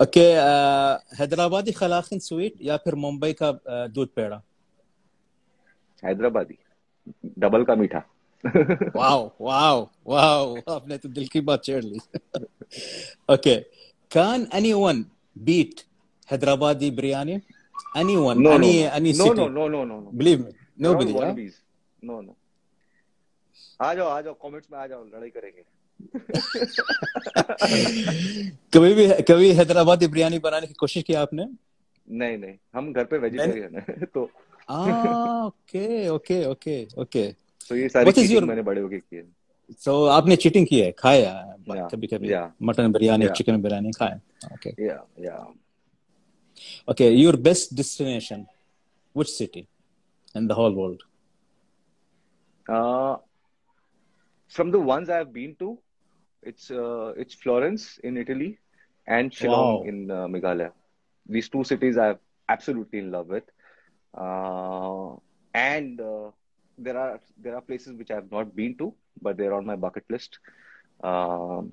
Okay, Hyderabadi खलाखन sweet या फिर मुंबई का दूध पेड़ा? हैदराबादी, डबल का मीठा। वाओ वाओ वाओ, आपने तो दिल की बात छेड़ ली। Okay, can anyone beat Hyderabadi biryani? Anyone, no no no any no no city? No no no no, Believe me, there all nobody, huh? Wannabes. No no, आ जाओ कमेंट्स में आ जाओ, लड़ाई करेंगे। कभी हैदराबादी बिरयानी बनाने की कोशिश की आपने? नहीं नहीं, हम घर पे मैंने वेजिटेरियन है तो। Okay okay okay okay. तो ये सारी व्हाट इज चीटिंग योर, मैंने बड़े होके की है। सो आपने चीटिंग की है, खाया या कभी कभी या मटन बिरयानी, या चिकन बिरयानी खाया? ओके या okay, your best destination, which city in the whole world? या from the ones I have been to, it's Florence in Italy and Shillong wow, in Meghalaya. These two cities I'm absolutely in love with. Uh, and there are places which I have not been to, but they're on my bucket list. Um,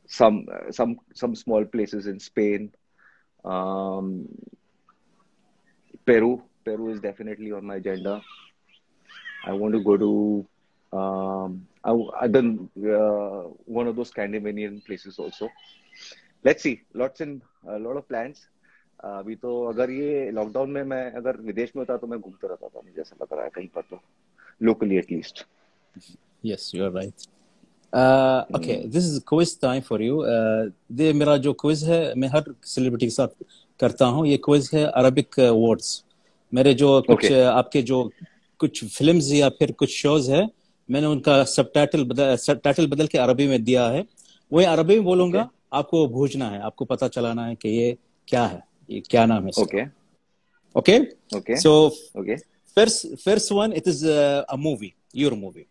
some small places in Spain. Um, Peru is definitely on my agenda. I want to go to I've done one of those Scandinavian places also. Let's see, lots in a lot of plans. अभी तो अगर ये lockdown में मैं अगर विदेश में होता तो मैं घूमता रहता था, मुझे ऐसा लग रहा है कहीं पर तो, locally at least. Yes you are right. Okay, this is quiz time for you. ये मेरा जो क्विज है मैं हर सेलिब्रिटी के साथ करता हूँ। ये क्विज है अरबिक वर्ड्स। मेरे जो कुछ ओके आपके जो कुछ फिल्म्स या फिर कुछ शोज है, मैंने उनका सब टाइटल बदल के अरबी में दिया है। वही अरबी में ओके बोलूंगा, आपको बूझना है, आपको पता चलाना है कि ये क्या है, ये क्या नाम है इसका। Okay okay, okay so okay first one, it is a movie, your movie.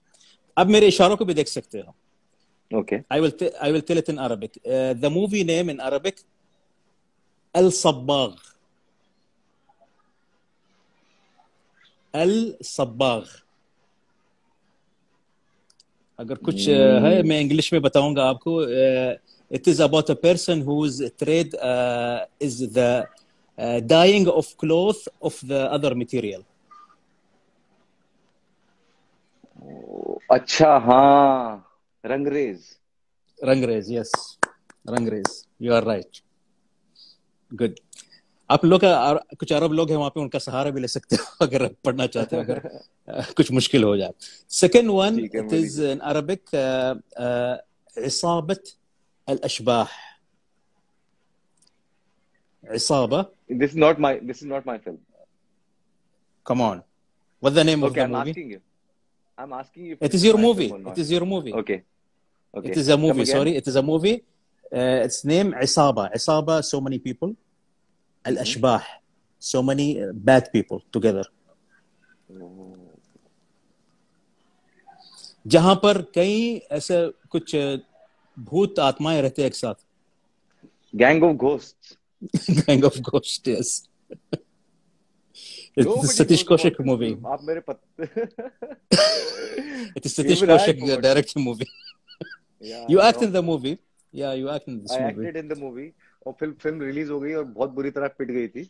अब मेरे इशारों को भी देख सकते हो। Okay. I will tell it in Arabic. The movie name in Arabic, El Sabbagh. El Sabbagh. अगर कुछ है मैं इंग्लिश में बताऊंगा आपको। It is about a person whose trade is the dyeing of cloth of the other material. अच्छा, हाँ, Rangrez. Rangrez, yes. Rangrez, you are right. Good. आप लोग का कुछ अरब लोग हैं वहां पे, उनका सहारा भी ले सकते हो अगर आप पढ़ना चाहते हो, अगर कुछ मुश्किल हो जाए। सेकंड वन, ठीक है, इट मैं इज इन अरबिक, इसाबत अल अशबाह। इसाबा, this is not my film. come on, what's the name of okay, the movie? I am asking if It this is is your my movie, film और it नॉट। is your movie, okay it okay, is a come movie, again. sorry, it is a movie. Its name Isaba. Isaba, so many people. Al Ashbah, so many bad people together. जहां पर कई ऐसे कुछ भूत आत्माएं रहते हैं एक साथ। Gang of ghosts. Gang of Ghosts, yes. It's the Nobody Satish knows about Kaushik this movie. film. आप मेरे It is Satish Even I Kaushik forgot it. directed movie. Yeah, You I act in know. the movie. Yeah, you act in this I movie. acted in the movie. और film release हो गई और बहुत बुरी तरह पिट गई थी।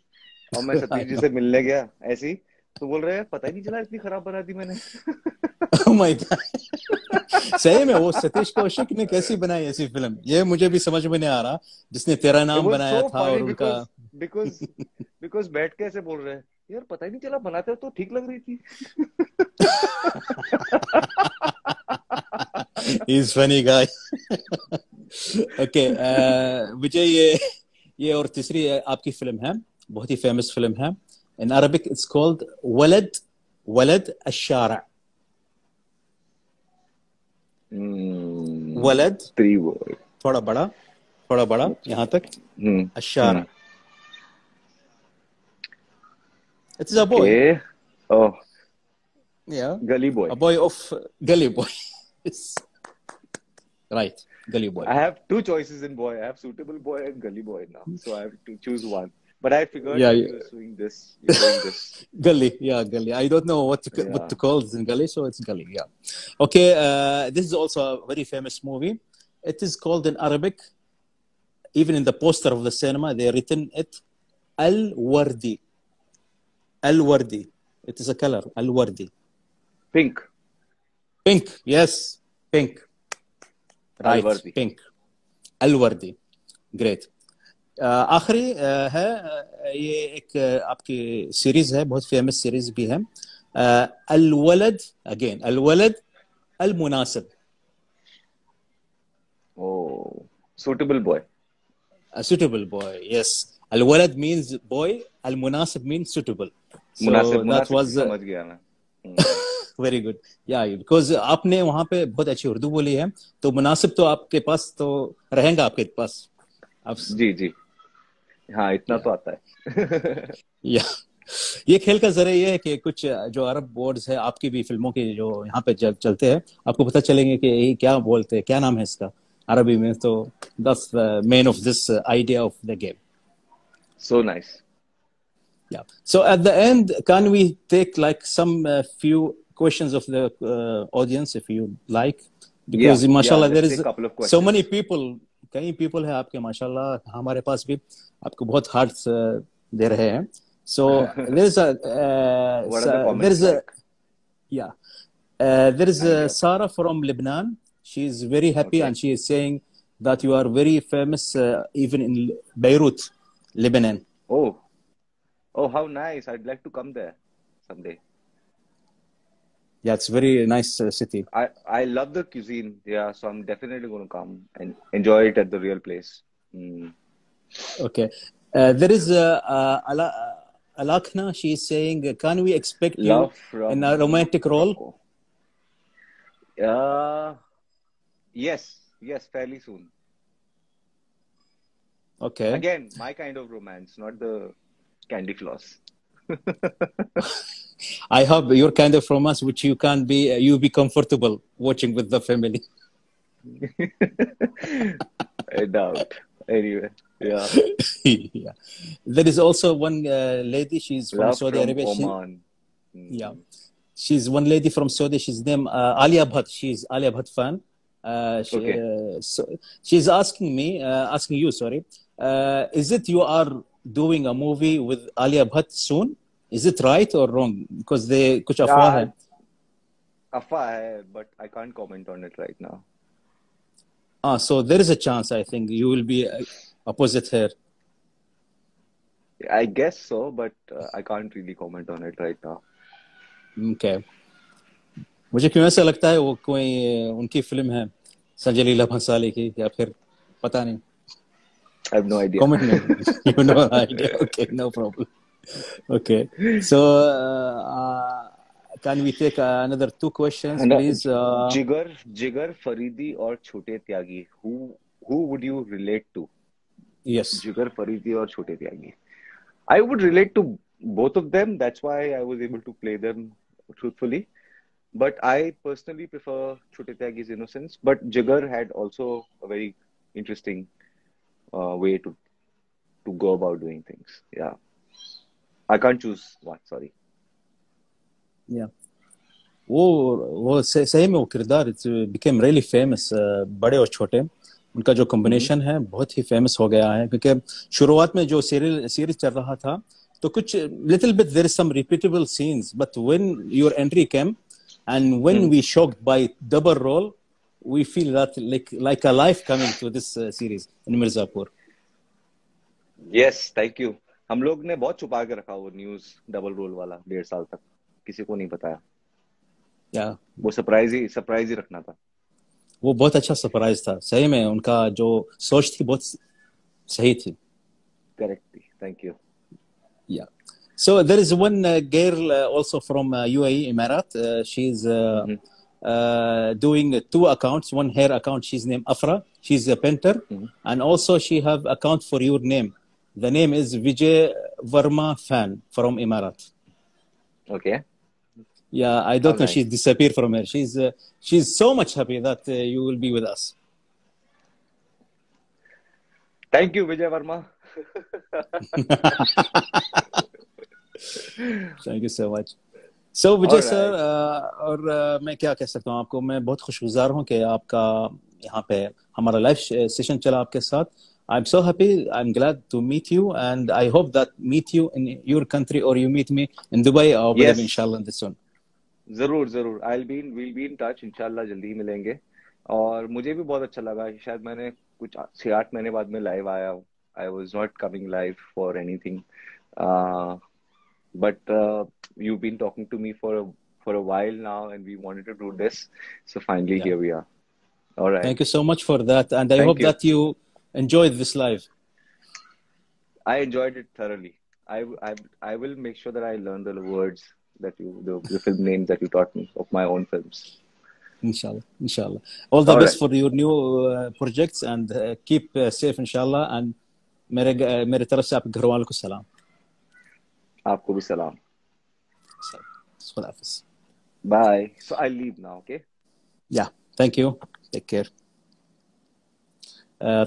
और मैं I सतीश जी know. से मिलने गया ऐसे ही, तो बोल रहे हैं पता ही नहीं चला इतनी खराब बना दी मैंने। Oh my God. सही में वो सतीश कौशिक ने कैसी बनाई ऐसी फिल्म, ये मुझे भी समझ में नहीं आ रहा, जिसने तेरा It नाम was बनाया so था और funny उनका। because because बैठ के ऐसे बोल रहे हैं, यार पता ही नहीं चला बनाते तो ठीक लग रही थी। He's funny guy. Okay, विजय, ये और तीसरी आपकी फिल्म है, बहुत ही फेमस फिल्म है। In Arabic it's called ولد الشارع. ولد, Three word. थोड़ा बड़ा यहाँ तक, الشارع. It is a boy. Okay. Oh, Yeah. Gully Boy. A boy of Gully Boy. Yes. Right. Gully Boy. I have two choices in boy. I have Suitable Boy and Gully Boy now, so I have to choose one. But I figured Yeah. that you're doing this. You're doing this. Gully. Yeah, Gully. I don't know what to Yeah. call it in Gully, so it's Gully. Yeah. Okay. This is also a very famous movie. It is called in Arabic even in the poster of the cinema, they written it Al-Wardi. Al-Wardi. It is a color, Al-Wardi. Pink. Pink, yes, pink. Right, Al-Wardi. pink. Al-Wardi. Great. आखिरी है ये एक आपकी series है, बहुत famous series भी है, अल-वलद, again अल-वलद अल-मुनासिब. Oh, suitable boy. A suitable boy, yes. Al-walad means boy, al-munasib means suitable. So मुनासिब that मुनासिब was समझ गया मैं. very good. Yeah, because आपने वहाँ पे बहुत अच्छी उर्दू बोली है, तो मुनासिब तो आपके पास तो रहेगा आपके पास. आप जी जी, हाँ इतना तो आता है. या ये खेल का जरिए ये है कि कुछ जो अरब वर्ड्स है आपकी भी फिल्मों के जो यहाँ पे चलते हैं, आपको पता चलेंगे कि ये क्या बोलते हैं, क्या नाम है इसका अरबी में. तो that's the main of this idea of the game. So nice. Yeah. So at the end, can we take like some few questions of the audience if you like? Because mashallah there is so many people, कई people है आपके माशाल्लाह, हमारे पास भी आपको बहुत hearts दे रहे हैं. So there's a there is a Sarah from Lebanon. She is very happy and she is saying that you are very famous even in Beirut, Lebanon. Oh, how nice! I'd like to come there someday. Yeah, it's very nice city. I love the cuisine. Yeah, so I'm definitely going to come and enjoy it at the real place. Okay, there is Alakna. She is saying, can we expect you in a romantic role? Yes, fairly soon. Okay. Again, my kind of romance, not the candy floss. I hope your kind of romance, which you can be, you be comfortable watching with the family. I doubt. Anyway, yeah. Yeah. There is also one lady. She's from Saudi Arabia. Oman. Yeah. She's one lady from Saudi. She's named Alia Bhatt. She's Alia Bhatt fan. She's asking you, sorry. Is it you are doing a movie with Alia Bhatt soon? Is it right or wrong? Because they kuch afwah hai. Afwah hai, but I can't comment on it right now. So there is a chance, I think, you will be opposite her. I guess so, but I can't really comment on it right now. Okay. मुझे क्यों ऐसा लगता है वो कोई उनकी film है संजय लीला भंसाली की, या फिर पता नहीं. I have no idea. Comment me. You have no idea. Okay, no problem. Okay. So can we take another 2 questions, please? Jigar Faridi or Chote Tyagi? Who would you relate to? Yes. Jigar Faridi or Chote Tyagi? I would relate to both of them. That's why I was able to play them truthfully. But I personally prefer Chote Tyagi's innocence. But Jigar had also a very interesting way to go about doing things. Yeah. I can't choose one, sorry. Yeah. वो सही में वो किरदार became really famous. बड़े और छोटे उनका जो combination है बहुत ही famous हो गया है, क्योंकि शुरुआत में जो series चल रहा था तो कुछ little bit there is some repeatable scenes, but when your entry came and when we shocked by double role, we feel that like a life coming to this series in Mirzapur. Yes, thank you. हम लोग ने बहुत छुपा के रखा वो news double role वाला 1.5 साल तक, किसी को नहीं बताया. Yeah. वो सरप्राइज ही रखना था. वो बहुत अच्छा सरप्राइज था, सही में उनका जो सोच थी बहुत सही थी. Correct. Thank you. Yeah. So there is one girl also from UAE, Emirat. She's doing 2 accounts. One her account, she's named Afra. She's a painter. And also she have account for your name. The name is Vijay Verma Fan from Emirat. Okay. Yeah, I don't know. Nice. She disappeared from her. She's so much happy that you will be with us. Thank you, Vijay Verma. Thank you so much. So Vijay sir, और मैं क्या कह सकता हूँ आपको, मैं बहुत खुशगुजार हूँ कि आपका यहाँ पे हमारा लाइव सेशन चला आपके साथ. I'm so happy. I'm glad to meet you, and I hope that meet you in your country or you meet me in Dubai or Abu Dhabi, Yes, inshallah, this soon. जरूर जरूर, we'll be in touch, इंशाल्लाह जल्दी ही मिलेंगे। और मुझे भी बहुत अच्छा लगा कि शायद मैंने कुछ 6-8 महीने बाद में लाइव आया हूँ। I was not coming live for anything, but you've been talking to me for a while now, and we wanted to do this, so finally Yeah. here we are. All right. Thank you so much for that, and I Thank hope you. that you enjoyed this live. I enjoyed it thoroughly. I will make sure that I learn the words that the film names that you taught me of my own films. Inshallah, inshallah. All the All best right. for your new projects, and keep safe, inshallah. And मेरे तरफ से आपके घर वालों को सलाम. आपको भी सलाम. खुदा हाफिज़. Bye. So I'll leave now, okay? Yeah. Thank you. Take care.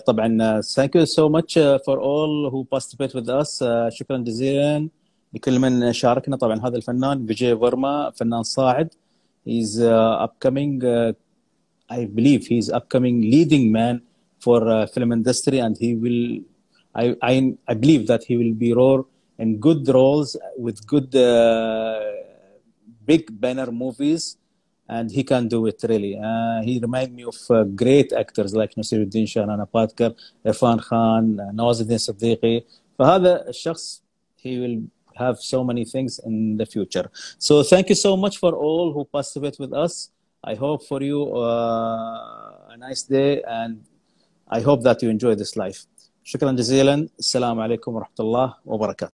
طبعا thank you so much for all who participate with us. شكرا جزيلا لكل من شاركنا. طبعا هذا الفنان فيجي فيرما فنان صاعد. He's upcoming, I believe he's upcoming leading man for film industry, and he will, I believe that he will be role in good roles with good big banner movies, and he can do it really. He reminds me of great actors like Nasiruddin Shah, Nana Patkar, Irfan Khan, Nawazuddin Siddiqui. فهذا الشخص he will have so many things in the future. So thank you so much for all who participate with us. I hope for you a nice day, and I hope that you enjoy this life. شكرا جزيلا. السلام عليكم ورحمة الله وبركاته.